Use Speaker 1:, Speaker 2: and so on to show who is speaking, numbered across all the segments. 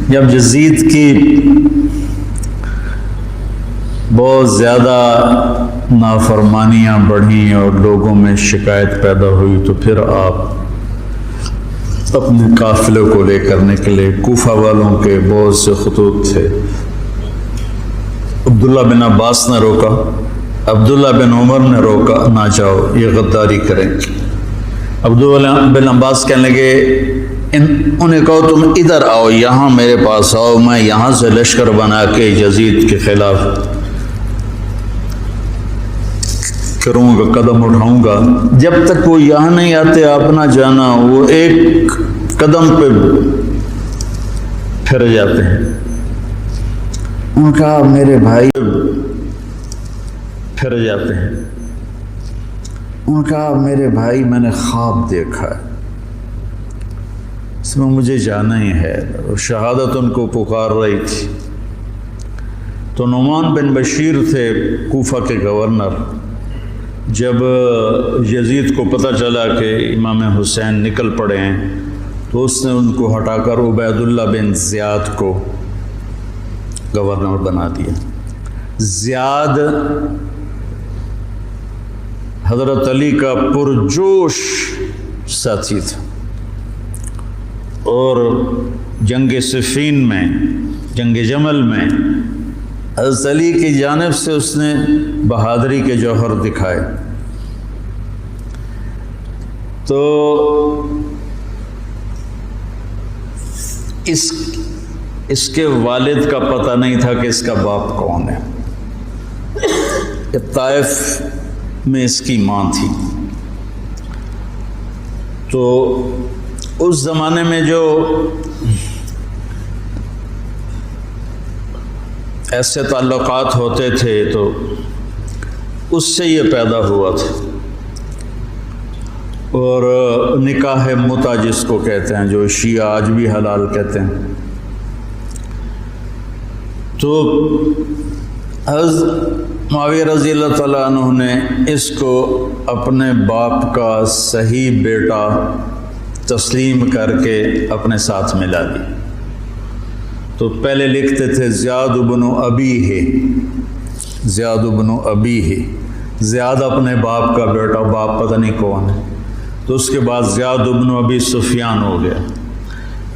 Speaker 1: جب یزید کی بہت زیادہ نافرمانیاں بڑھیں اور لوگوں میں شکایت پیدا ہوئی تو پھر آپ اپنے قافلے کو لے کر نکلے۔ کوفہ والوں کے بہت سے خطوط تھے، عبداللہ بن عباس نے روکا، عبداللہ بن عمر نے روکا، نہ جاؤ، یہ غداری کریں۔ عبداللہ بن عباس کہنے لگے انہیں کہو تم ادھر آؤ، یہاں میرے پاس آؤ، میں یہاں سے لشکر بنا کے یزید کے خلاف کروں گا، قدم اٹھاؤں گا۔ جب تک وہ یہاں نہیں آتے آپ نہ جانا، وہ ایک قدم پہ پھر جاتے ہیں۔ ان کا میرے بھائی پھر جاتے ہیں، ان کا میرے بھائی میں نے خواب دیکھا ہے، اس میں مجھے جانا ہی ہے، اور شہادت ان کو پکار رہی تھی۔ تو نعمان بن بشیر تھے کوفہ کے گورنر۔ جب یزید کو پتہ چلا کہ امام حسین نکل پڑے ہیں تو اس نے ان کو ہٹا کر عبید اللہ بن زیاد کو گورنر بنا دیا۔ زیاد حضرت علی کا پرجوش ساتھی تھا، اور جنگ صفین میں، جنگ جمل میں حضرت علی کی جانب سے اس نے بہادری کے جوہر دکھائے۔ تو اس کے والد کا پتہ نہیں تھا کہ اس کا باپ کون ہے۔ طائف میں اس کی ماں تھی۔ تو اس زمانے میں جو ایسے تعلقات ہوتے تھے تو اس سے یہ پیدا ہوا تھا، اور نکاح متع جس کو کہتے ہیں، جو شیعہ آج بھی حلال کہتے ہیں۔ تو حضرت معاویہ رضی اللہ تعالیٰ عنہ نے اس کو اپنے باپ کا صحیح بیٹا تسلیم کر کے اپنے ساتھ ملا دی۔ تو پہلے لکھتے تھے زیاد بن ابی ہے، زیاد بن ابی ہے، زیاد اپنے باپ کا بیٹا، باپ پتہ نہیں کون ہے۔ تو اس کے بعد زیاد بن ابی سفیان ہو گیا۔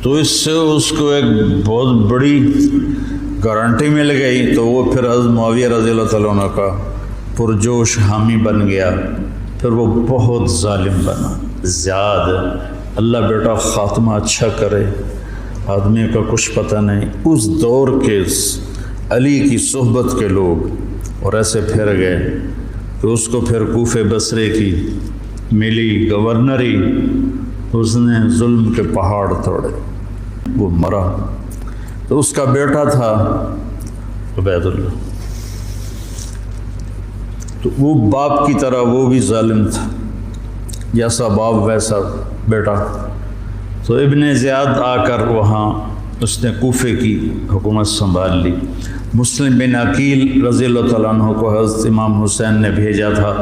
Speaker 1: تو اس سے اس کو ایک بہت بڑی گارنٹی مل گئی، تو وہ پھر حضرت معاویہ رضی اللہ تعالیٰ عنہ کا پرجوش حامی بن گیا۔ پھر وہ بہت ظالم بنا زیاد۔ اللہ بیٹا خاتمہ اچھا کرے، آدمی کا کچھ پتہ نہیں۔ اس دور کے علی کی صحبت کے لوگ اور ایسے پھر گئے کہ اس کو پھر کوفے بصرے کی ملی گورنری، اس نے ظلم کے پہاڑ توڑے، وہ مرا۔ تو اس کا بیٹا تھا عبید اللہ، تو وہ باپ کی طرح وہ بھی ظالم تھا، جیسا باپ ویسا بیٹا۔ تو ابن زیاد آ کر وہاں اس نے کوفے کی حکومت سنبھال لی۔ مسلم بن عقیل رضی اللہ تعالیٰ عنہ کو حضرت امام حسین نے بھیجا تھا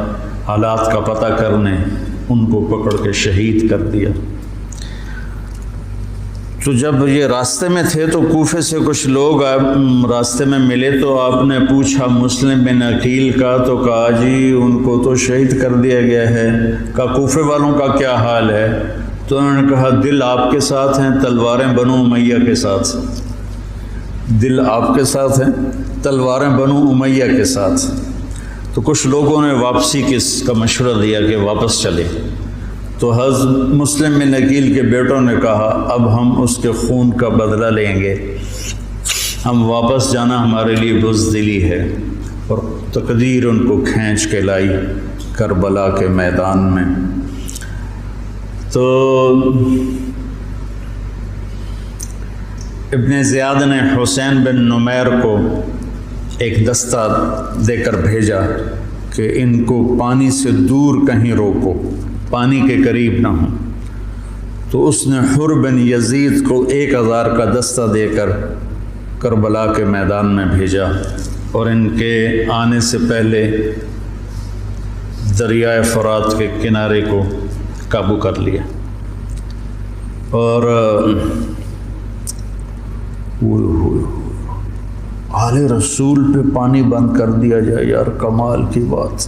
Speaker 1: حالات کا پتہ کرنے، ان کو پکڑ کے شہید کر دیا۔ تو جب یہ راستے میں تھے تو کوفے سے کچھ لوگ راستے میں ملے، تو آپ نے پوچھا مسلم بن عقیل کا، تو کہا جی ان کو تو شہید کر دیا گیا ہے۔ کہا کوفے والوں کا کیا حال ہے؟ تو انہوں نے کہا دل آپ کے ساتھ ہیں، تلواریں بنو امیہ کے ساتھ۔ دل آپ کے ساتھ ہیں، تلواریں بنو امیہ کے ساتھ۔ تو کچھ لوگوں نے واپسی کا مشورہ دیا کہ واپس چلے۔ تو حضرت مسلم بن عقیل کے بیٹوں نے کہا اب ہم اس کے خون کا بدلہ لیں گے، ہم واپس جانا ہمارے لیے بزدلی ہے۔ اور تقدیر ان کو کھینچ کے لائی کربلا کے میدان میں۔ تو ابن زیاد نے حسین بن نمیر کو ایک دستہ دے کر بھیجا کہ ان کو پانی سے دور کہیں روکو، پانی کے قریب نہ ہوں۔ تو اس نے حر بن یزید کو 1000 کا دستہ دے کر کربلا کے میدان میں بھیجا، اور ان کے آنے سے پہلے دریائے فرات کے کنارے کو قابو کر لیا۔ اور آل رسول پہ پانی بند کر دیا جائے، یار کمال کی بات۔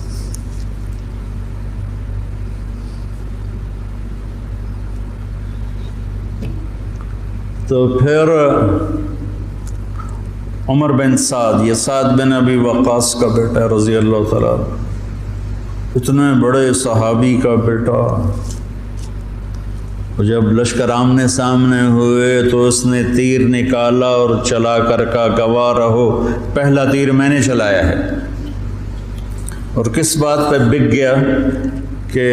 Speaker 1: تو پھر عمر بن سعد، یہ سعد بن ابی وقاص کا بیٹا رضی اللہ تعالیٰ، اتنے بڑے صحابی کا بیٹا، جب لشکر آمنے سامنے ہوئے تو اس نے تیر نکالا اور چلا کر کہا گواہ رہو پہلا تیر میں نے چلایا ہے، اور کس بات پہ بک گیا کہ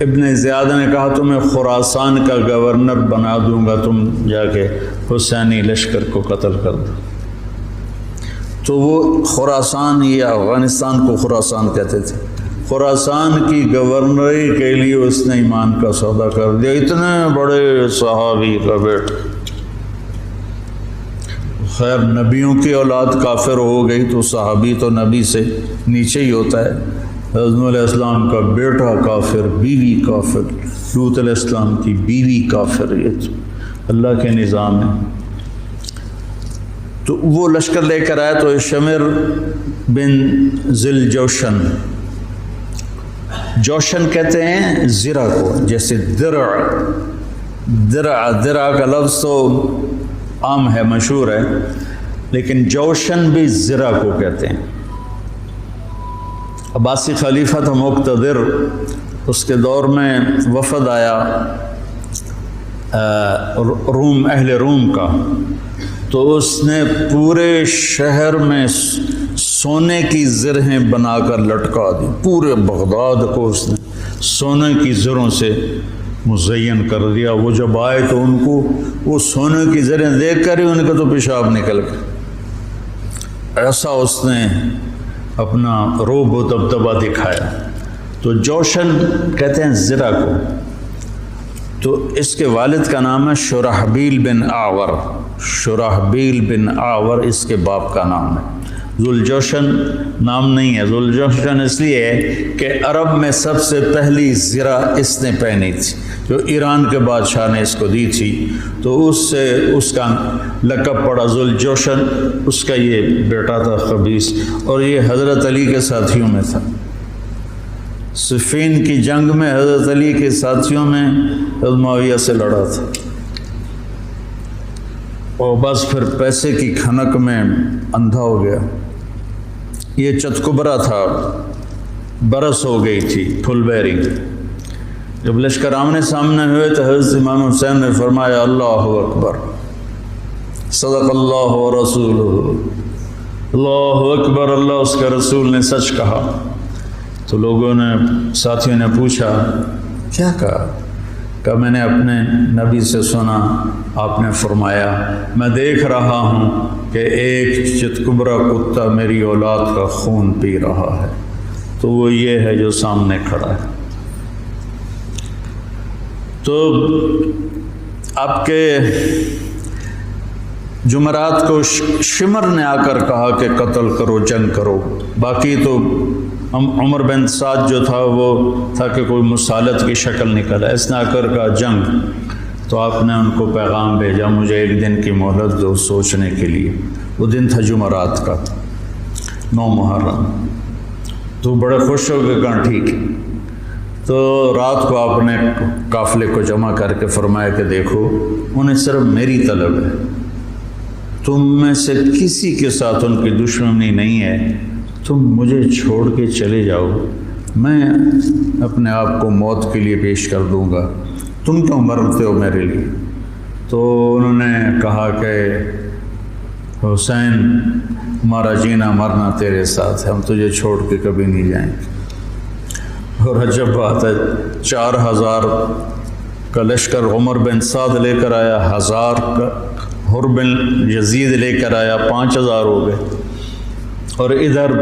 Speaker 1: ابن زیاد نے کہا تمہیں خراسان کا گورنر بنا دوں گا، تم جا کے حسینی لشکر کو قتل کر دو۔ تو وہ خراسان، یہ افغانستان کو خراسان کہتے تھے، خراسان کی گورنری کے لیے اس نے ایمان کا سودا کر دیا، اتنے بڑے صحابی کا بیٹا۔ خیر نبیوں کی اولاد کافر ہو گئی تو صحابی تو نبی سے نیچے ہی ہوتا ہے۔ حضرت علیہ السلام کا بیٹا کافر، بیوی کافر، لوط علیہ السلام کی بیوی کافر، یہ تو اللہ کے نظام ہے۔ تو وہ لشکر لے کر آیا تو شمر بن ذل جوشن، جوشن کہتے ہیں زرہ کو، جیسے درع کا لفظ تو عام ہے، مشہور ہے، لیکن جوشن بھی زرہ کو کہتے ہیں۔ عباسی خلیفہ تھا مقتدر، اس کے دور میں وفد آیا روم، اہل روم کا، تو اس نے پورے شہر میں سونے کی زرہیں بنا کر لٹکا دی، پورے بغداد کو اس نے سونے کی زروں سے مزین کر دیا۔ وہ جب آئے تو ان کو وہ سونے کی زریں دیکھ کر ہی ان کا تو پیشاب نکل گیا، ایسا اس نے اپنا روب و دبدبہ دکھایا۔ تو جوشن کہتے ہیں زرہ کو۔ تو اس کے والد کا نام ہے شرحبیل بن آور، شرحبیل بن آور اس کے باپ کا نام ہے۔ ذوالجوشن نام نہیں ہے، ذوالجوشن اس لیے ہے کہ عرب میں سب سے پہلی زرہ اس نے پہنی تھی، جو ایران کے بادشاہ نے اس کو دی تھی، تو اس سے اس کا لقب پڑا ذوالجوشن۔ اس کا یہ بیٹا تھا خبیث، اور یہ حضرت علی کے ساتھیوں میں تھا۔ صفین کی جنگ میں حضرت علی کے ساتھیوں میں حضرت معاویہ سے لڑا تھا، اور بس پھر پیسے کی کھنک میں اندھا ہو گیا۔ یہ چتکبرا تھا، برس ہو گئی تھی، پھل بیری۔ جب لشکر آمنے سامنے ہوئے تو حضرت امام حسین نے فرمایا اللہ اکبر، صدق اللہ و رسولہ، اللہ اکبر، اللہ اس کے رسول نے سچ کہا۔ تو لوگوں نے، ساتھیوں نے پوچھا کیا کہا؟ کہ میں نے اپنے نبی سے سنا، آپ نے فرمایا میں دیکھ رہا ہوں کہ ایک چتکبرا کتا میری اولاد کا خون پی رہا ہے، تو وہ یہ ہے جو سامنے کھڑا ہے۔ تو آپ کے جمعرات کو شمر نے آ کر کہا کہ قتل کرو، جنگ کرو۔ باقی تو عمر بن سعد جو تھا وہ تھا کہ کوئی مصالحت کی شکل نکلا، اس نے آ کر کہا جنگ۔ تو آپ نے ان کو پیغام بھیجا مجھے ایک دن کی مہلت دو سوچنے کے لیے۔ وہ دن تھا جمعرات کا، 9 محرم۔ تو بڑے خوش ہو گئے، کہا ٹھیک۔ تو رات کو آپ نے قافلے کو جمع کر کے فرمایا کہ دیکھو انہیں صرف میری طلب ہے، تم میں سے کسی کے ساتھ ان کی دشمنی نہیں ہے، تم مجھے چھوڑ کے چلے جاؤ، میں اپنے آپ کو موت کے لیے پیش کر دوں گا، تم کیوں مرتے ہو میرے لیے؟ تو انہوں نے کہا کہ حسین ہمارا جینا مرنا تیرے ساتھ ہے، ہم تجھے چھوڑ کے کبھی نہیں جائیں گے۔ اور عجب بات ہے، 4000 کا لشکر عمر بن سعد لے کر آیا، 1000 کا حر بن یزید لے کر آیا، 5000 ہو گئے، اور ادھر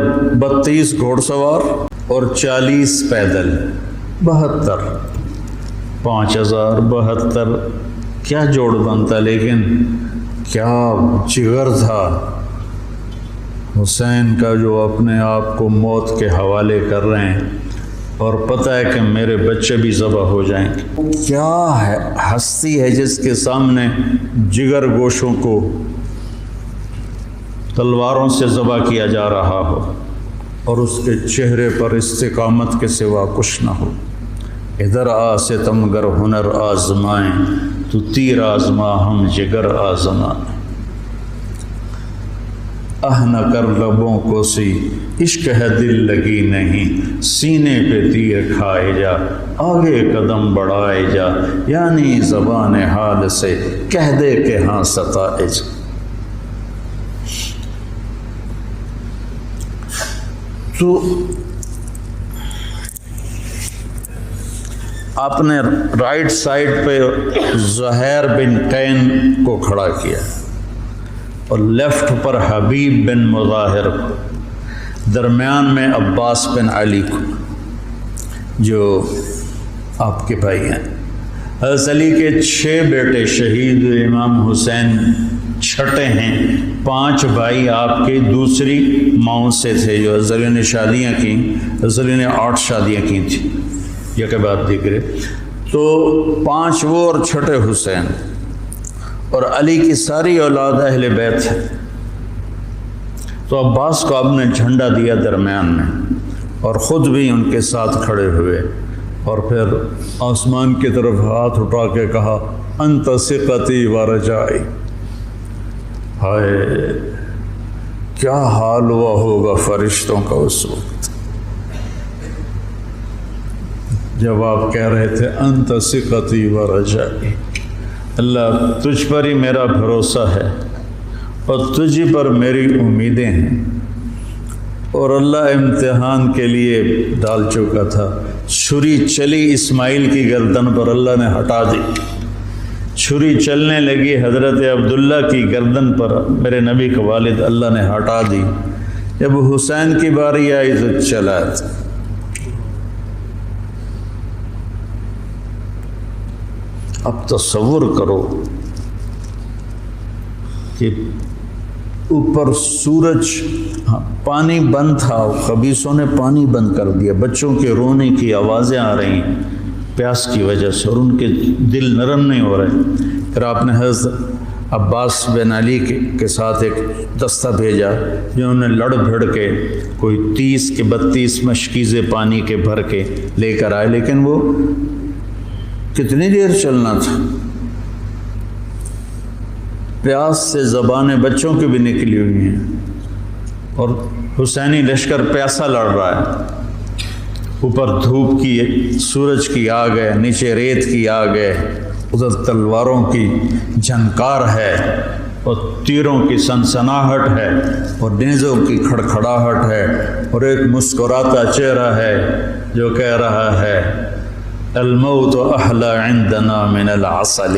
Speaker 1: 32 گھوڑ سوار اور 40 پیدل، 72، 5000 72، کیا جوڑ بنتا، لیکن کیا جگر تھا حسین کا جو اپنے آپ کو موت کے حوالے کر رہے ہیں، اور پتہ ہے کہ میرے بچے بھی ذبح ہو جائیں گے۔ کیا ہستی ہے جس کے سامنے جگر گوشوں کو تلواروں سے ذبح کیا جا رہا ہو اور اس کے چہرے پر استقامت کے سوا کچھ نہ ہو۔ ادھر آ ستمگر ہنر آزمائیں، تو تیر آزما ہم جگر آزمائیں۔ نہ کر لبوں کو سی، عشق ہے دل لگی نہیں، سینے پہ تیر کھائے جا، آگے قدم بڑھائے جا، یعنی زبان حال سے کہہ دے کہ ہاں ستائے جا۔ تو آپ نے رائٹ سائڈ پہ زہیر بن قین کو کھڑا کیا اور لیفٹ پر حبیب بن مظاہر کو، درمیان میں عباس بن علی کو، جو آپ کے بھائی ہیں۔ حضرت علی کے 6 بیٹے شہید ہوئے، امام حسین چھٹے ہیں۔ 5 بھائی آپ کے دوسری ماؤں سے تھے، جو حضرت علی نے شادیاں کی، حضرت علی نے 8 شادیاں کی تھیں، یہ کہ بات دیکھ رہے۔ تو 5 وہ اور چھٹے حسین، اور علی کی ساری اولاد اہل بیت ہے۔ تو عباس کو آپ نے جھنڈا دیا درمیان میں، اور خود بھی ان کے ساتھ کھڑے ہوئے، اور پھر آسمان کی طرف ہاتھ اٹھا کے کہا انت ثقتی و رجائی۔ ہائے کیا حال ہوا ہوگا فرشتوں کا اس وقت جب آپ کہہ رہے تھے انت ثقتی و رجائی، اللہ تجھ پر ہی میرا بھروسہ ہے اور تجھ پر میری امیدیں ہیں۔ اور اللہ امتحان کے لیے ڈال چکا تھا۔ چھری چلی اسماعیل کی گردن پر، اللہ نے ہٹا دی۔ چھری چلنے لگی حضرت عبداللہ کی گردن پر، میرے نبی کا والد، اللہ نے ہٹا دی۔ جب حسین کی باری آئی تو چلا تھا۔ اب تصور کرو کہ اوپر سورج، پانی بند تھا، خبیثوں نے پانی بند کر دیا، بچوں کے رونے کی آوازیں آ رہی ہیں پیاس کی وجہ سے، اور ان کے دل نرم نہیں ہو رہے۔ پھر آپ نے حضرت عباس بن علی کے ساتھ ایک دستہ بھیجا، جنہوں نے لڑ بھڑ کے کوئی 30 کے 32 مشکیزیں پانی کے بھر کے لے کر آئے، لیکن وہ کتنی دیر چلنا تھا، پیاس سے زبانیں بچوں کی بھی نکلی ہوئی ہیں، اور حسینی لشکر پیاسا لڑ رہا ہے۔ اوپر دھوپ کی، سورج کی آگ ہے، نیچے ریت کی آگ ہے، ادھر تلواروں کی جھنکار ہے، اور تیروں کی سنسناہٹ ہے، اور نیزوں کی کھڑکھڑاہٹ ہے، اور ایک مسکراتا چہرہ ہے جو کہہ رہا ہے الموت احلی عندنا من العسل،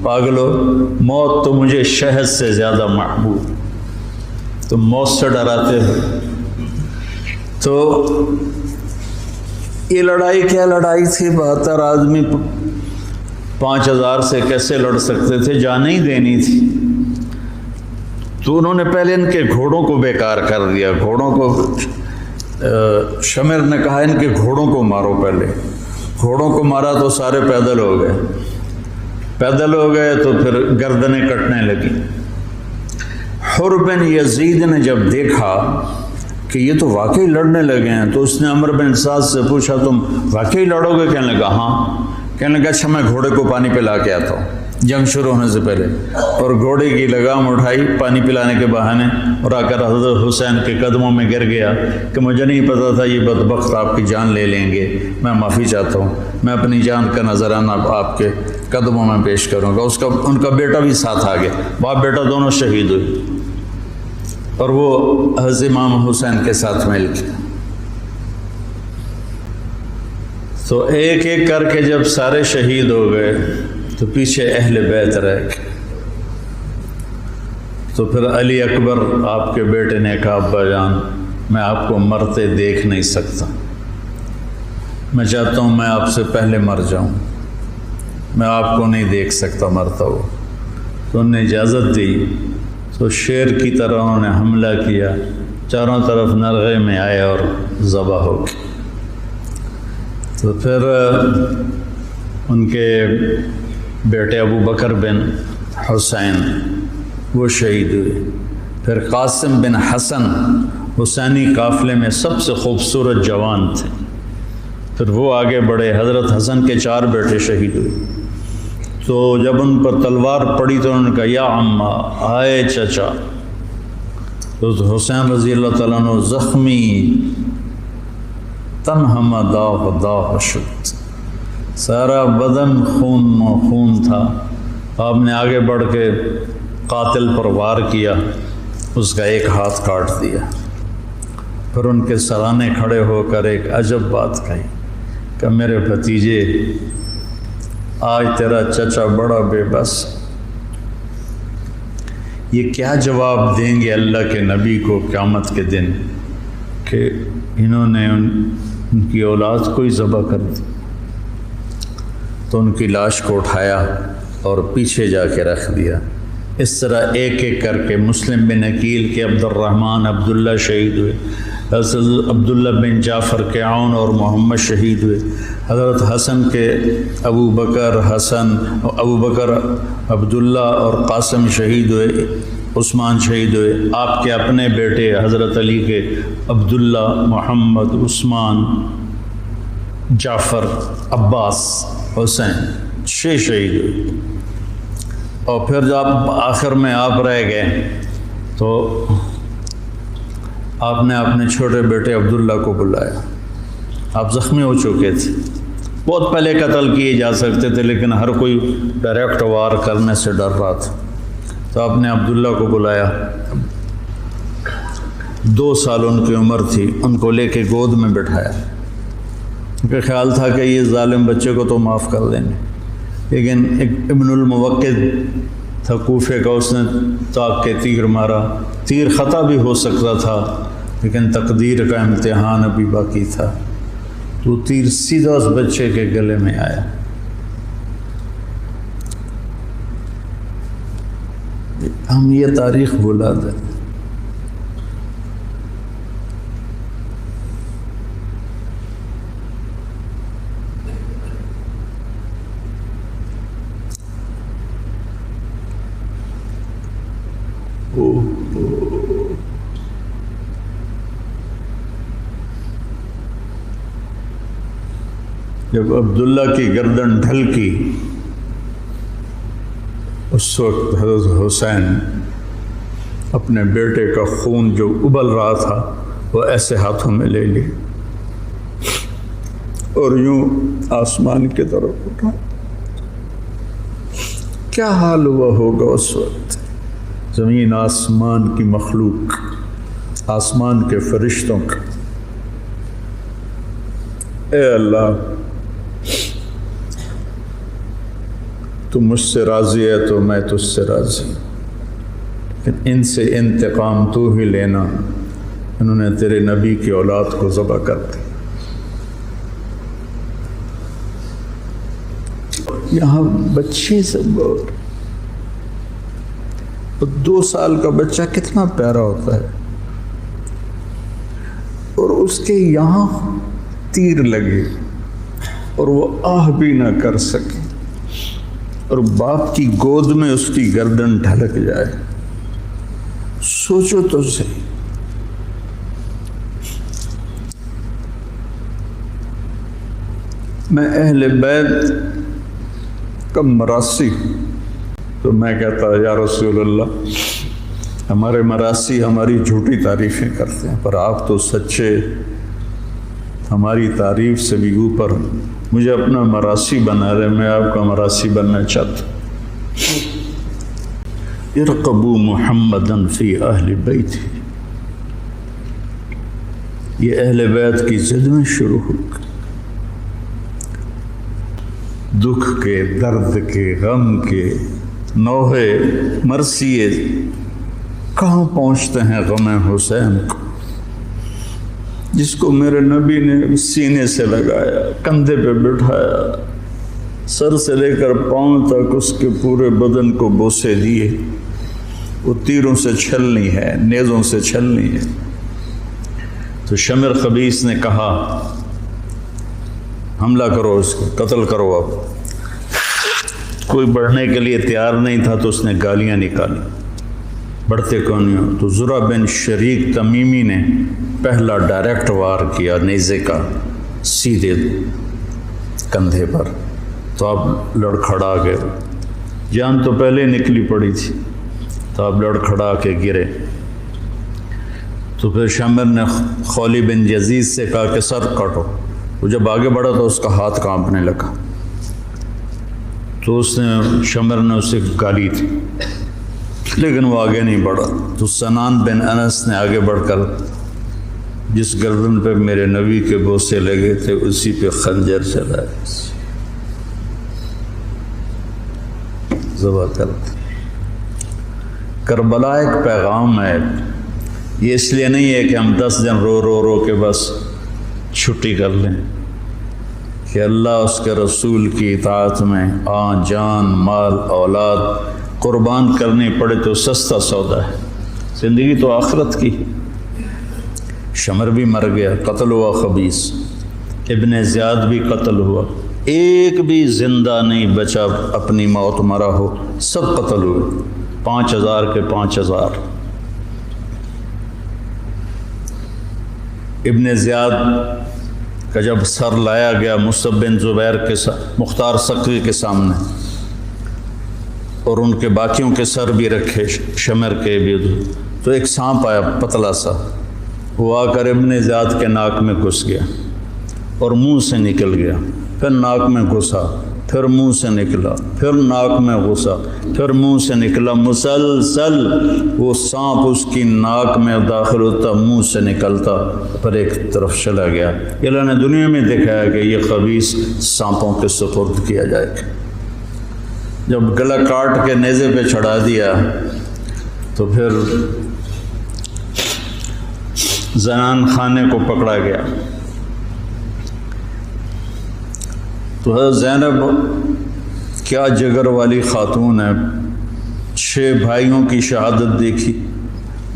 Speaker 1: پاگلو موت تو مجھے شہد سے زیادہ محبوب، تم موت سے ڈراتے ہو۔ تو یہ لڑائی کیا لڑائی تھی؟ 72 آدمی 5000 سے کیسے لڑ سکتے تھے؟ جان ہی دینی تھی۔ تو انہوں نے پہلے ان کے گھوڑوں کو بیکار کر دیا، گھوڑوں کو، شمر نے کہا ان کے گھوڑوں کو مارو۔ پہلے گھوڑوں کو مارا تو سارے پیدل ہو گئے، پیدل ہو گئے تو پھر گردنیں کٹنے لگی۔ حر بن یزید نے جب دیکھا کہ یہ تو واقعی لڑنے لگے ہیں، تو اس نے عمر بن سعد سے پوچھا تم واقعی لڑو گے؟ کہنے لگا ہاں۔ کہنے لگا اچھا میں گھوڑے کو پانی پلا کے آتا ہوں جنگ شروع ہونے سے پہلے، اور گھوڑے کی لگام اٹھائی پانی پلانے کے بہانے، اور آ کر حضرت حسین کے قدموں میں گر گیا کہ مجھے نہیں پتا تھا یہ بدبخت آپ کی جان لے لیں گے، میں معافی چاہتا ہوں، میں اپنی جان کا نذرانہ آپ کے قدموں میں پیش کروں گا۔ ان کا بیٹا بھی ساتھ آ گیا، باپ بیٹا دونوں شہید ہوئے، اور وہ حضرت امام حسین کے ساتھ مل گیا۔ تو ایک ایک کر کے جب سارے شہید ہو گئے تو پیچھے اہل بیت رہ گئے۔ تو پھر علی اکبر آپ کے بیٹے نے کہا ابا جان میں آپ کو مرتے دیکھ نہیں سکتا، میں چاہتا ہوں میں آپ سے پہلے مر جاؤں، میں آپ کو نہیں دیکھ سکتا مرتا ہو۔ تو انہوں نے اجازت دی، تو شیر کی طرح انہوں نے حملہ کیا، چاروں طرف نرغے میں آئے اور ذبح ہو گئے۔ تو پھر ان کے بیٹے ابو بکر بن حسین وہ شہید ہوئے۔ پھر قاسم بن حسن حسینی قافلے میں سب سے خوبصورت جوان تھے، پھر وہ آگے بڑھے، حضرت حسن کے 4 بیٹے شہید ہوئے۔ تو جب ان پر تلوار پڑی تو انہوں نے کہا یا عمّا، آئے چچا۔ تو حسین رضی اللہ تعالیٰ عنہ زخمی تنہم داغ داغ شد، سارا بدن خون و خون تھا۔ آپ نے آگے بڑھ کے قاتل پر وار کیا، اس کا ایک ہاتھ کاٹ دیا۔ پھر ان کے سرانے کھڑے ہو کر ایک عجب بات کہی کہ میرے بھتیجے، آج تیرا چچا بڑا بے بس، یہ کیا جواب دیں گے اللہ کے نبی کو قیامت کے دن کہ انہوں نے ان کی اولاد کو ہی ذبح کر دی۔ تو ان کی لاش کو اٹھایا اور پیچھے جا کے رکھ دیا۔ اس طرح ایک ایک کر کے مسلم بن عقیل کے عبد الرحمن عبداللہ شہید ہوئے، حضرت عبداللہ بن جعفر کے عون اور محمد شہید ہوئے، حضرت حسن کے ابو بکر عبداللہ اور قاسم شہید ہوئے، عثمان شہید ہوئے۔ آپ کے اپنے بیٹے حضرت علی کے عبداللہ، محمد، عثمان، جعفر، عباس، حسین 6 شہید ہوئے۔ اور پھر جب آخر میں آپ رہ گئے تو آپ نے اپنے چھوٹے بیٹے عبداللہ کو بلایا۔ آپ زخمی ہو چکے تھے، بہت پہلے قتل کیے جا سکتے تھے لیکن ہر کوئی ڈائریکٹ وار کرنے سے ڈر رہا تھا۔ تو آپ نے عبداللہ کو بلایا، 2 سال ان کی عمر تھی، ان کو لے کے گود میں بٹھایا۔ ان کا خیال تھا کہ یہ ظالم بچے کو تو معاف کر دیں گے، لیکن ایک ابن الموقد تھا کوفے کا، اس نے طاق کے تیر مارا۔ تیر خطا بھی ہو سکتا تھا لیکن تقدیر کا امتحان ابھی باقی تھا، تو تیر سیدھا اس بچے کے گلے میں آیا۔ ہم یہ تاریخ بھلا دیں۔ جب عبداللہ کی گردن ڈھلکی، اس وقت حضرت حسین اپنے بیٹے کا خون جو ابل رہا تھا وہ ایسے ہاتھوں میں لے لی اور یوں آسمان کی طرف اٹھا۔ کیا حال ہوا ہوگا اس وقت زمین آسمان کی مخلوق، آسمان کے فرشتوں کا۔ اے اللہ، تو مجھ سے راضی ہے تو میں تجھ سے راضی، لیکن ان سے انتقام تو ہی لینا، انہوں نے تیرے نبی کی اولاد کو ذبح کر دی۔ یہاں بچے سے 2 سال کا بچہ کتنا پیارا ہوتا ہے، اور اس کے یہاں تیر لگے اور وہ آہ بھی نہ کر سکے، اور باپ کی گود میں اس کی گردن ڈھلک جائے۔ سوچو تو صحیح۔ میں اہل بیت کا مراسی، تو میں کہتا یا رسول اللہ، ہمارے مراسی ہماری جھوٹی تعریفیں کرتے ہیں، پر آپ تو سچے، ہماری تعریف سے بھی اوپر، مجھے اپنا مراسی بنا رہے، میں آپ کا مراسی بننا چاہتا ہوں۔ ارقبوا محمدا فی اہل بیت، یہ اہل بیت کی ضد میں شروع ہو گئی، دکھ کے، درد کے، غم کے، نوحے مرثیے کہاں پہنچتے ہیں غم حسین کو، جس کو میرے نبی نے سینے سے لگایا، کندھے پہ بٹھایا، سر سے لے کر پاؤں تک اس کے پورے بدن کو بوسے دیے۔ وہ تیروں سے چھلنی ہے، نیزوں سے چھلنی ہے۔ تو شمر خبیث نے کہا حملہ کرو، اس کو قتل کرو۔ اب کوئی بڑھنے کے لیے تیار نہیں تھا تو اس نے گالیاں نکالی، بڑھتے کیوں نہیں ہو؟ تو زرع بن شریک تمیمی نے پہلا ڈائریکٹ وار کیا نیزے کا سیدھے کندھے پر، تو آپ لڑکھڑا گئے، جان تو پہلے نکلی پڑی تھی، تو آپ لڑکھڑا کے گرے۔ تو پھر شمر نے خولی بن یزید سے کہا کہ سر کاٹو۔ وہ جب آگے بڑھا تو اس کا ہاتھ کانپنے لگا، تو اس نے شمر نے اسے گالی تھی، لیکن وہ آگے نہیں بڑھا۔ تو سنان بن انس نے آگے بڑھ کر جس گردن پہ میرے نبی کے بوسے لگے تھے اسی پہ خنجر چلائے، ذبح کر دی۔ کربلا ایک پیغام ہے، یہ اس لیے نہیں ہے کہ ہم 10 دن رو رو رو کے بس چھٹی کر لیں، کہ اللہ اس کے رسول کی اطاعت میں جان مال اولاد قربان کرنی پڑے تو سستا سودا ہے، زندگی تو آخرت کی۔ شمر بھی مر گیا، قتل ہوا خبیث، ابن زیاد بھی قتل ہوا، ایک بھی زندہ نہیں بچا اپنی موت مرا ہو، سب قتل ہوئے، 5000 کے 5000۔ ابن زیاد کا جب سر لایا گیا مصعب بن زبیر کے مختار سقفی کے سامنے، اور ان کے باقیوں کے سر بھی رکھے، شمر کے بھی، تو ایک سانپ آیا پتلا سا، وہ آ کر ابن زیاد کے ناک میں گھس گیا اور منہ سے نکل گیا، پھر ناک میں گھسا، پھر منہ سے نکلا، پھر ناک میں گھسا، پھر منہ سے نکلا، مسلسل وہ سانپ اس کی ناک میں داخل ہوتا، منہ سے نکلتا، پھر ایک طرف چلا گیا۔ اللہ نے دنیا میں دکھایا کہ یہ خبیث سانپوں کے سپرد کیا جائے گا۔ جب گلا کاٹ کے نیزے پہ چڑھا دیا تو پھر زنان خانے کو پکڑا گیا۔ تو حضرت زینب کیا جگر والی خاتون ہے، 6 بھائیوں کی شہادت دیکھی،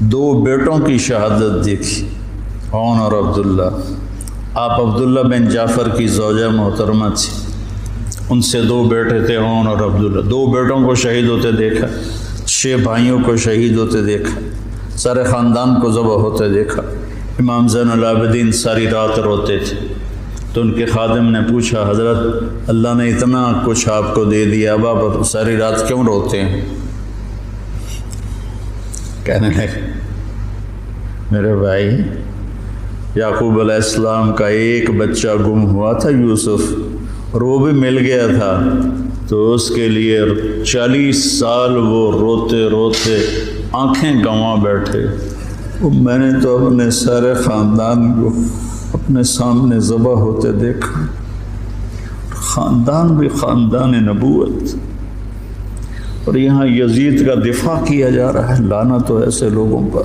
Speaker 1: 2 بیٹوں کی شہادت دیکھی، عون اور عبداللہ۔ آپ عبداللہ بن جعفر کی زوجہ محترمہ تھی، ان سے 2 بیٹے تھے، عون اور عبداللہ۔ 2 بیٹوں کو شہید ہوتے دیکھا، 6 بھائیوں کو شہید ہوتے دیکھا، سارے خاندان کو ذبح ہوتے دیکھا۔ امام زین العابدین ساری رات روتے تھے، تو ان کے خادم نے پوچھا، حضرت اللہ نے اتنا کچھ آپ کو دے دیا، اب آپ ساری رات کیوں روتے ہیں؟ کہنے لگے، میرے بھائی یعقوب علیہ السلام کا ایک بچہ گم ہوا تھا، یوسف، اور وہ بھی مل گیا تھا، تو اس کے لیے 40 سال وہ روتے روتے آنکھیں گنوا بیٹھے۔ میں نے تو اپنے سارے خاندان کو اپنے سامنے ذبح ہوتے دیکھا، خاندان بھی خاندان نبوت، اور یہاں یزید کا دفاع کیا جا رہا ہے۔ لعنت ہو ایسے لوگوں پر۔